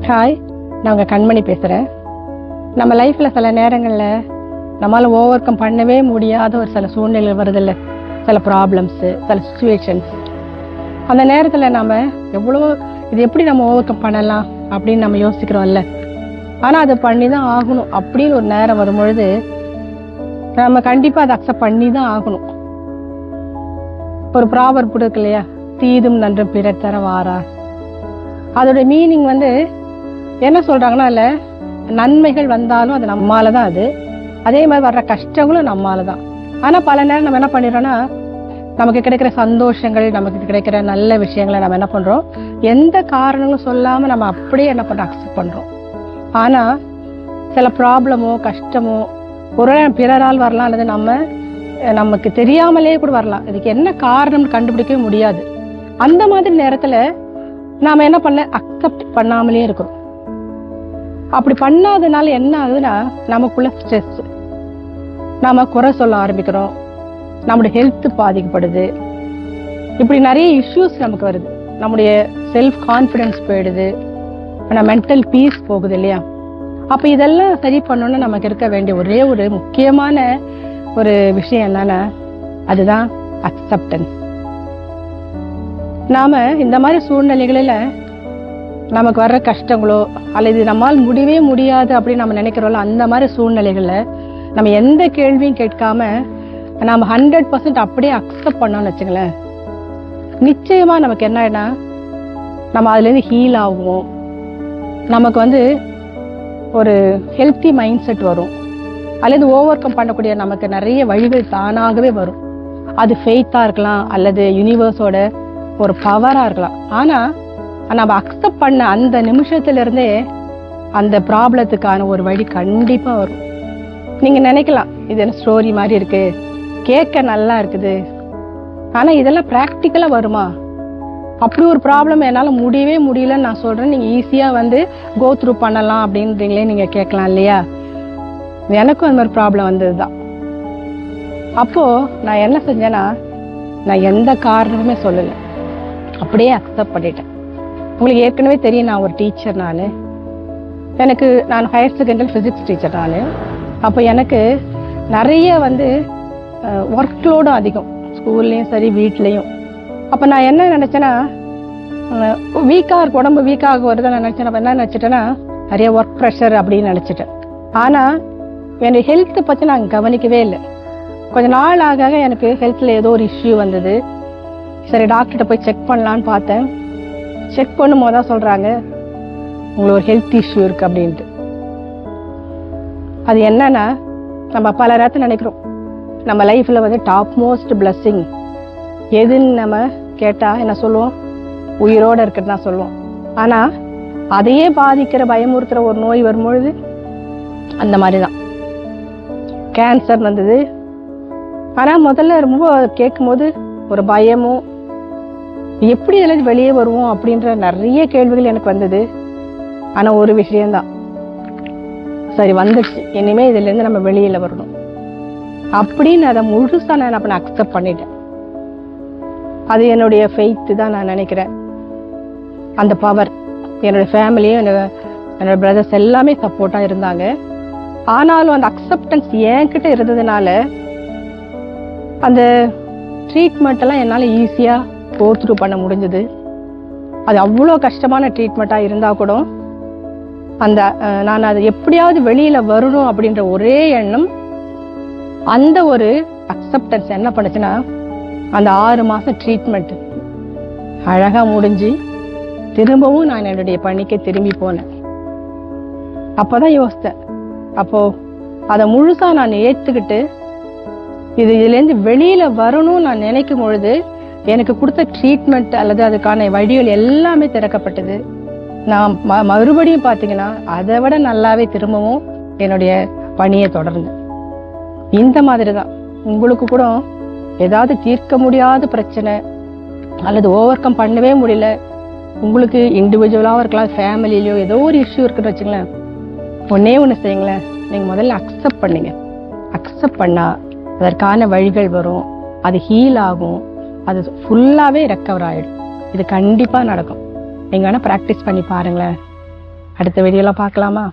Hi, நான் உங்கள் கண்மணி பேசுகிறேன். நம்ம லைஃப்பில் சில நேரங்களில் நம்மளால் ஓவர் கம் பண்ணவே முடியாத ஒரு சில சூழ்நிலை வருதில்ல, சில ப்ராப்ளம்ஸு, சில சுச்சுவேஷன்ஸ். அந்த நேரத்தில் நம்ம எவ்வளோ இது எப்படி நம்ம ஓவர் கம் பண்ணலாம் அப்படின்னு நம்ம யோசிக்கிறோம்ல. ஆனால் அதை பண்ணி தான் ஆகணும் அப்படின்னு ஒரு நேரம் வரும்பொழுது நம்ம கண்டிப்பாக அதை அக்செப்ட் பண்ணி தான் ஆகணும். ஒரு ப்ராவர்ப் இருக்கு இல்லையா, தீதும் நன்றும் பிறர் தர வாரா. அதோட மீனிங் என்ன சொல்றாங்கன்னா, இல்லை நன்மைகள் வந்தாலும் அது நம்மால தான், அதே மாதிரி வர்ற கஷ்டங்களும் நம்மால தான். ஆனால் பல நேரம் நம்ம என்ன பண்ணிடுறோம்னா, நமக்கு கிடைக்கிற சந்தோஷங்கள், நமக்கு கிடைக்கிற நல்ல விஷயங்களை நம்ம என்ன பண்றோம், எந்த காரணங்களும் சொல்லாம நம்ம அப்படியே என்ன பண்றோம், அக்செப்ட் பண்றோம். ஆனா சில ப்ராப்ளமோ கஷ்டமோ ஒரு பிறரால் வரலாம், அல்லது நமக்கு தெரியாமலே கூட வரலாம். இதுக்கு என்ன காரணம்னு கண்டுபிடிக்கவே முடியாது. அந்த மாதிரி நேரத்துல நாம என்ன பண்ண, அக்செப்ட் பண்ணாமலே இருக்கிறோம். அப்படி பண்ணாதனால என்ன ஆகுதுன்னா, நமக்குள்ள ஸ்ட்ரெஸ், நாம குறை சொல்ல ஆரம்பிக்கிறோம், நம்முடைய ஹெல்த் பாதிக்கப்படுது, இப்படி நிறைய இஷ்யூஸ் நமக்கு வருது. நம்முடைய செல்ஃப் கான்ஃபிடன்ஸ் போயிடுது, மென்டல் பீஸ் போகுது இல்லையா. அப்ப இதெல்லாம் சரி பண்ணணும்னு நமக்கு இருக்க வேண்டிய ஒரே ஒரு முக்கியமான ஒரு விஷயம் என்னன்னா, அதுதான் அக்செப்டன்ஸ். நாம இந்த மாதிரி சூழ்நிலைகளில நமக்கு வர்ற கஷ்டங்களோ அல்லது நம்மால் முடியவே முடியாது அப்படின்னு நம்ம நினைக்கிறோம்ல, அந்த மாதிரி சூழ்நிலைகள்ல நம்ம எந்த கேள்வியும் கேட்காம நம்ம 100% அப்படியே அக்செப்ட் பண்ணோம்னு வச்சுங்களேன், நிச்சயமா நமக்கு என்னன்னா, நம்ம அதுல இருந்து ஹீல் ஆகுவோம். நமக்கு ஒரு ஹெல்த்தி மைண்ட் செட் வரும், அல்லது ஓவர் கம் பண்ணக்கூடிய நமக்கு நிறைய வழிகள் தானாகவே வரும். அது ஃபெய்த்தா இருக்கலாம், அல்லது யூனிவர்ஸோட ஒரு பவரா இருக்கலாம். ஆனா நம்ம அக்செப்ட் பண்ண அந்த நிமிஷத்துல இருந்தே அந்த ப்ராப்ளத்துக்கான ஒரு வழி கண்டிப்பா வரும். நீங்க நினைக்கலாம், இது என்ன ஸ்டோரி மாதிரி இருக்கு, கேட்க நல்லா இருக்குது, ஆனா இதெல்லாம் பிராக்டிக்கலா வருமா? அப்படி ஒரு ப்ராப்ளம் என்னால முடியவே முடியலன்னு நான் சொல்றேன், நீங்க ஈஸியா கோ த்ரூ பண்ணலாம் அப்படின்றீங்களே நீங்க கேட்கலாம் இல்லையா. எனக்கும் அந்த மாதிரி ப்ராப்ளம் வந்ததுதான். அப்போ நான் என்ன செஞ்சேன்னா, நான் எந்த காரணமுமே சொல்லலை, அப்படியே அக்செப்ட் பண்ணிட்டேன். உங்களுக்கு ஏற்கனவே தெரியும், நான் ஒரு டீச்சர். நான் ஹையர் செகண்டரி ஃபிசிக்ஸ் டீச்சர். அப்போ எனக்கு நிறைய ஒர்க் லோடும் அதிகம், ஸ்கூல்லையும் சரி வீட்லேயும். அப்போ நான் என்ன நினச்சேன்னா, உடம்பு வீக்காக வருது நான் நினச்சேன். அப்போ என்ன நினச்சிட்டேன்னா, நிறைய ஒர்க் ப்ரெஷர் அப்படின்னு நினச்சிட்டேன். ஆனால் என்னுடைய ஹெல்த்தை பற்றி நான் கவனிக்கவே இல்லை. கொஞ்ச நாள் ஆக எனக்கு ஹெல்த்தில் ஏதோ ஒரு இஷ்யூ வந்தது. சரி, டாக்டர்கிட்ட போய் செக் பண்ணலான்னு பார்த்தேன். செக் பண்ணும் போது தான் சொல்கிறாங்க, உங்களுக்கு ஒரு ஹெல்த் இஷ்யூ இருக்குது அப்படின்ட்டு. அது என்னன்னா, நம்ம பல நேரத்தில் நினைக்கிறோம் நம்ம லைஃப்பில் டாப் மோஸ்ட் பிளஸ்ஸிங் எதுன்னு நம்ம கேட்டால் என்ன சொல்லுவோம், உயிரோடு இருக்கிறது தான் சொல்லுவோம். ஆனால் அதையே பாதிக்கிற பயமுறுத்துகிற ஒரு நோய் வரும்பொழுது அந்த மாதிரி தான். கேன்சர் வந்தது. ஆனால் முதல்ல ரொம்ப கேட்கும்போது ஒரு பயமும், எப்படி இதில் வெளியே வருவோம் அப்படின்ற நிறைய கேள்விகள் எனக்கு வந்தது. ஆனால் ஒரு விஷயம்தான், சரி வந்துடுச்சு, இனிமேல் இதுலேருந்து நம்ம வெளியில் வரணும் அப்படின்னு அதை முழுசாக நான் அக்செப்ட் பண்ணிட்டேன். அது என்னுடைய ஃபெய்த்து தான் நான் நினைக்கிறேன். அந்த பவர், என்னோட ஃபேமிலியும் என்னோட பிரதர்ஸ் எல்லாமே சப்போர்ட்டாக இருந்தாங்க. ஆனாலும் அந்த அக்செப்டன்ஸ் என்கிட்ட இருந்ததுனால அந்த ட்ரீட்மெண்ட் எல்லாம் என்னால் ஈஸியாக கோ த்ரூ பண்ண முடிஞ்சது. அது அவ்வளோ கஷ்டமான ட்ரீட்மெண்ட்டாக இருந்தால் கூட நான் அதை எப்படியாவது வெளியில் வரணும் அப்படின்ற ஒரே எண்ணம், அந்த ஒரு அக்செப்டன்ஸ் என்ன பண்ணுச்சுன்னா, அந்த 6 மாதம் ட்ரீட்மெண்ட் அழகாக முடிஞ்சு திரும்பவும் நான் என்னுடைய பணிக்கு திரும்பி போனேன். அப்போ தான் யோசித்தேன், அப்போது அதை முழுசாக நான் ஏற்றுக்கிட்டு இதுலேருந்து வெளியில் வரணும்னு நான் நினைக்கும் பொழுது எனக்கு கொடுத்த ட்ரீட்மெண்ட் அல்லது அதுக்கான வழிகள் எல்லாமே திறக்கப்பட்டது. நான் மறுபடியும் பார்த்தீங்கன்னா அதை விட நல்லாவே திரும்பவும் என்னுடைய பணியை தொடர்ந்தேன். இந்த மாதிரி தான் உங்களுக்கு கூட ஏதாவது தீர்க்க முடியாத பிரச்சனை அல்லது ஓவர் கம் பண்ணவே முடியல, உங்களுக்கு இண்டிவிஜுவலாகவும் இருக்கலாம், ஃபேமிலியிலையோ ஏதோ ஒரு இஷ்யூ இருக்குன்னு வச்சுங்களேன், ஒன்னே ஒன்று செய்யுங்களேன், நீங்கள் முதல்ல அக்செப்ட் பண்ணுங்க. அக்செப்ட் பண்ணால் அதற்கான வழிகள் வரும், அது ஹீல் ஆகும், அது ஃபுல்லாகவே ரெக்கவர் ஆகிடும். இது கண்டிப்பாக நடக்கும். நீங்கள் வேணால் ப்ராக்டிஸ் பண்ணி பாருங்களேன். அடுத்த வீடியோல பார்க்கலாமா?